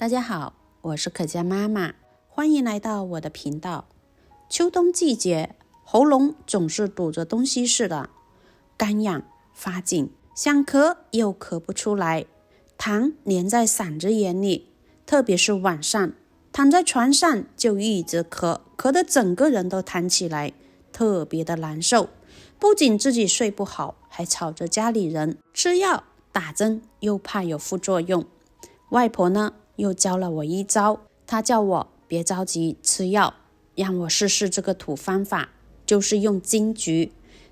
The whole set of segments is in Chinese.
大家好，我是可嘉妈妈，欢迎来到我的频道。秋冬季节，喉咙总是堵着东西似的，干痒发紧，想咳又咳不出来，痰黏在嗓子眼里，特别是晚上，躺在床上就一直咳，咳得整个人都弹起来，特别的难受。不仅自己睡不好，还吵着家里人，吃药打针又怕有副作用。外婆呢又教了我一招，她叫我别着急吃药，让我试试这个土方法，就是用金桔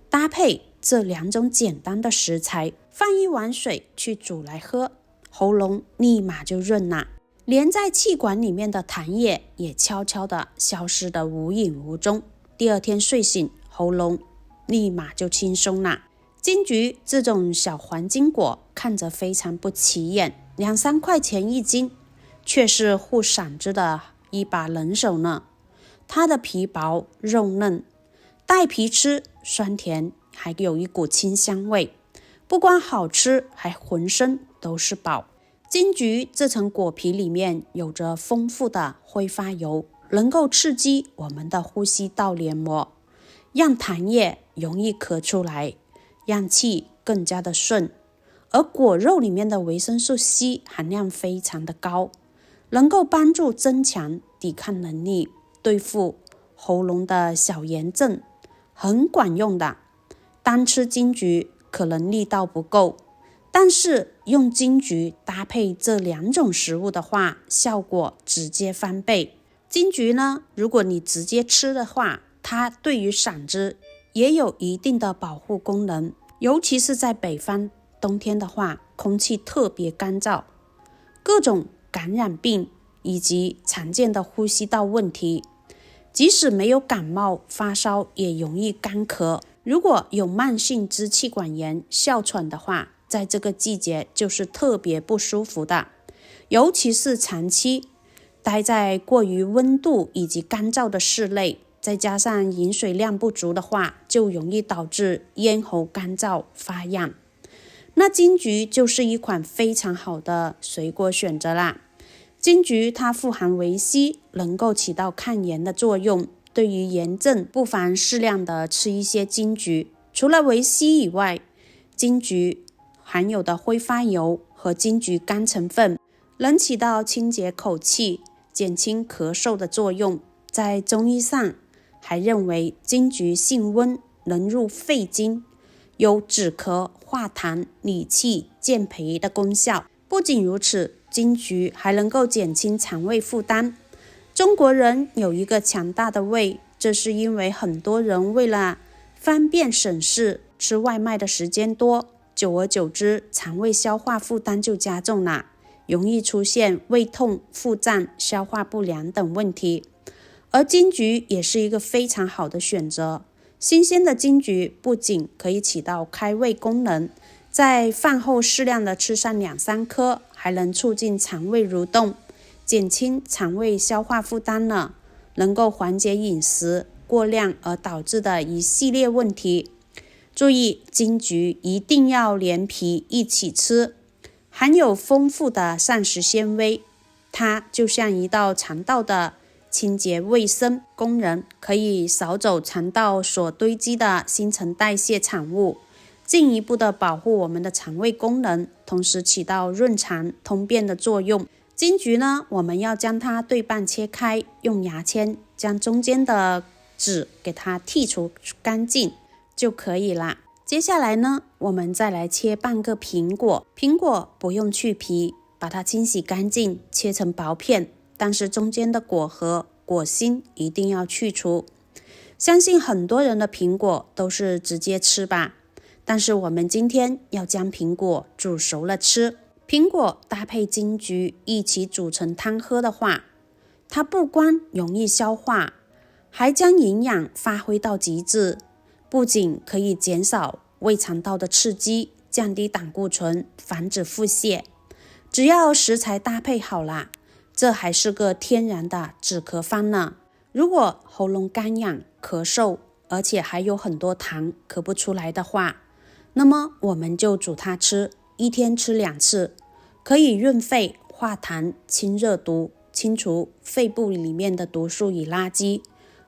搭配这两种简单的食材，放一碗水去煮来喝，喉咙立马就润了，连在气管里面的痰液也悄悄地消失得无影无踪。第二天睡醒，喉咙立马就轻松了。金桔这种小黄金果看着非常不起眼，2-3块钱一斤，却是护嗓子的一把能手呢。它的皮薄肉嫩，带皮吃，酸甜，还有一股清香味，不光好吃，还浑身都是宝。金桔这层果皮里面有着丰富的挥发油，能够刺激我们的呼吸道黏膜，让痰液容易咳出来，让气更加的顺。而果肉里面的维生素 C 含量非常的高，能够帮助增强抵抗能力，对付喉咙的小炎症，很管用的。单吃金桔可能力道不够，但是用金桔搭配这两种食物的话，效果直接翻倍。金桔呢，如果你直接吃的话，它对于嗓子也有一定的保护功能，尤其是在北方冬天的话，空气特别干燥，各种感染病以及常见的呼吸道问题，即使没有感冒发烧也容易干咳。如果有慢性支气管炎、哮喘的话，在这个季节就是特别不舒服的，尤其是长期待在过于温度以及干燥的室内，再加上饮水量不足的话，就容易导致咽喉干燥发痒。那金桔就是一款非常好的水果选择啦。金桔它富含维 C， 能够起到抗炎的作用，对于炎症不妨适量的吃一些金桔。除了维 C 以外，金桔含有的挥发油和金桔苷成分能起到清洁口气、减轻咳嗽的作用。在中医上还认为金桔性温，能入肺经，有止咳、化痰、理气、健脾的功效。不仅如此，金桔还能够减轻肠胃负担。中国人有一个强大的胃，这是因为很多人为了方便省事，吃外卖的时间多，久而久之，肠胃消化负担就加重了，容易出现胃痛、腹胀、消化不良等问题。而金桔也是一个非常好的选择。新鲜的金桔不仅可以起到开胃功能，在饭后适量的吃上2-3颗，还能促进肠胃蠕动，减轻肠胃消化负担呢，能够缓解饮食过量而导致的一系列问题。注意，金桔一定要连皮一起吃，含有丰富的膳食纤维，它就像一道肠道的清洁卫生功能，可以扫走肠道所堆积的新陈代谢产物，进一步的保护我们的肠胃功能，同时起到润肠通便的作用。金桔呢，我们要将它对半切开，用牙签将中间的籽给它剔除干净就可以啦。接下来呢，我们再来切半个苹果，苹果不用去皮，把它清洗干净，切成薄片，但是中间的果核、果心一定要去除。相信很多人的苹果都是直接吃吧，但是我们今天要将苹果煮熟了吃。苹果搭配金桔一起煮成汤喝的话，它不光容易消化，还将营养发挥到极致，不仅可以减少胃肠道的刺激，降低胆固醇，防止腹泻。只要食材搭配好啦，这还是个天然的止咳方呢。如果喉咙干痒、咳嗽，而且还有很多痰咳不出来的话，那么我们就煮它吃，一天吃2次，可以润肺、化痰、清热毒，清除肺部里面的毒素与垃圾，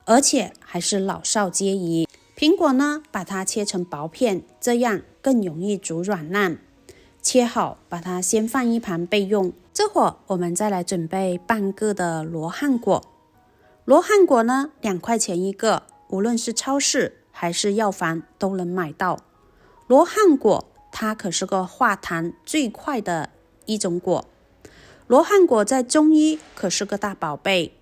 而且还是老少皆宜。苹果呢，把它切成薄片，这样更容易煮软烂。切好，把它先放一旁备用。这会儿我们再来准备半个的罗汉果。罗汉果呢，2块钱一个，无论是超市还是药房都能买到。罗汉果它可是个化痰最快的一种果，罗汉果在中医可是个大宝贝，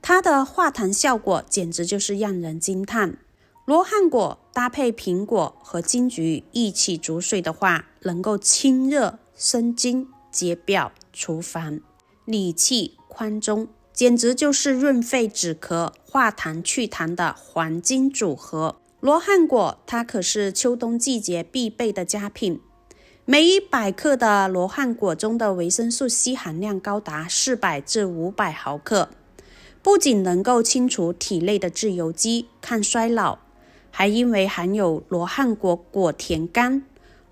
它的化痰效果简直就是让人惊叹。罗汉果搭配苹果和金桔一起煮水的话，能够清热生津、解表除烦、理气宽中，简直就是润肺止咳、化痰祛痰的黄金组合。罗汉果它可是秋冬季节必备的佳品，每100克的罗汉果中的维生素 C 含量高达400至500毫克，不仅能够清除体内的自由基、抗衰老，还因为含有罗汉果果甜苷、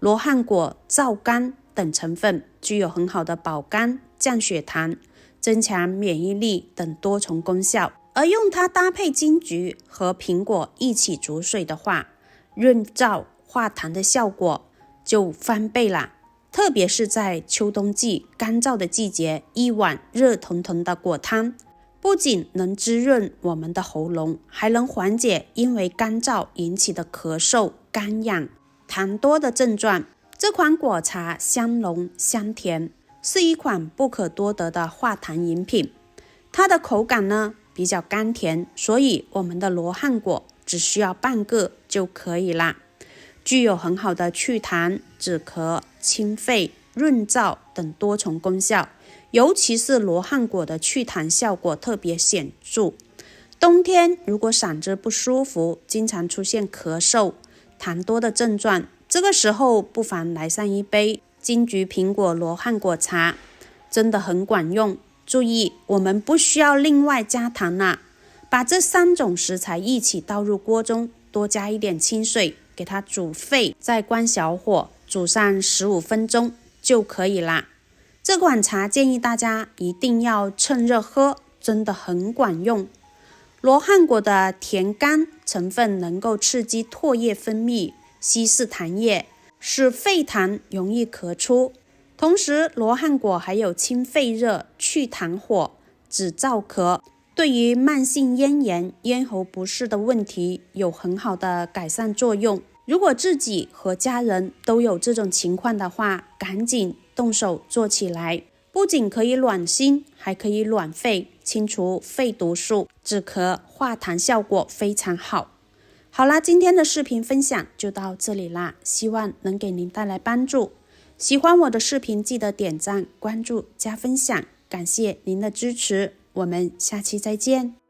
罗汉果皂苷等成分，具有很好的保肝、降血糖、增强免疫力等多重功效。而用它搭配金桔和苹果一起煮水的话，润燥化痰的效果就翻倍啦。特别是在秋冬季干燥的季节，一碗热腾腾的果汤不仅能滋润我们的喉咙，还能缓解因为干燥引起的咳嗽、干痒、痰多的症状。这款果茶香浓香甜，是一款不可多得的化痰饮品。它的口感呢比较甘甜，所以我们的罗汉果只需要半个就可以啦。具有很好的祛痰、止咳、清肺、润燥等多重功效，尤其是罗汉果的祛痰效果特别显著。冬天如果嗓子不舒服，经常出现咳嗽、痰多的症状，这个时候不妨来上一杯金桔苹果罗汉果茶，真的很管用。注意，我们不需要另外加糖啦，把这3种食材一起倒入锅中，多加一点清水，给它煮沸，再关小火煮上15分钟就可以啦。这款茶建议大家一定要趁热喝，真的很管用。罗汉果的甜苷成分能够刺激唾液分泌，稀释痰液，使肺痰容易咳出。同时，罗汉果还有清肺热、去痰火、止燥咳，对于慢性咽炎、咽喉不适的问题有很好的改善作用。如果自己和家人都有这种情况的话，赶紧动手做起来，不仅可以暖心，还可以暖肺，清除肺毒素，止咳化痰效果非常好。好啦，今天的视频分享就到这里啦，希望能给您带来帮助。喜欢我的视频，记得点赞、关注、加分享，感谢您的支持，我们下期再见。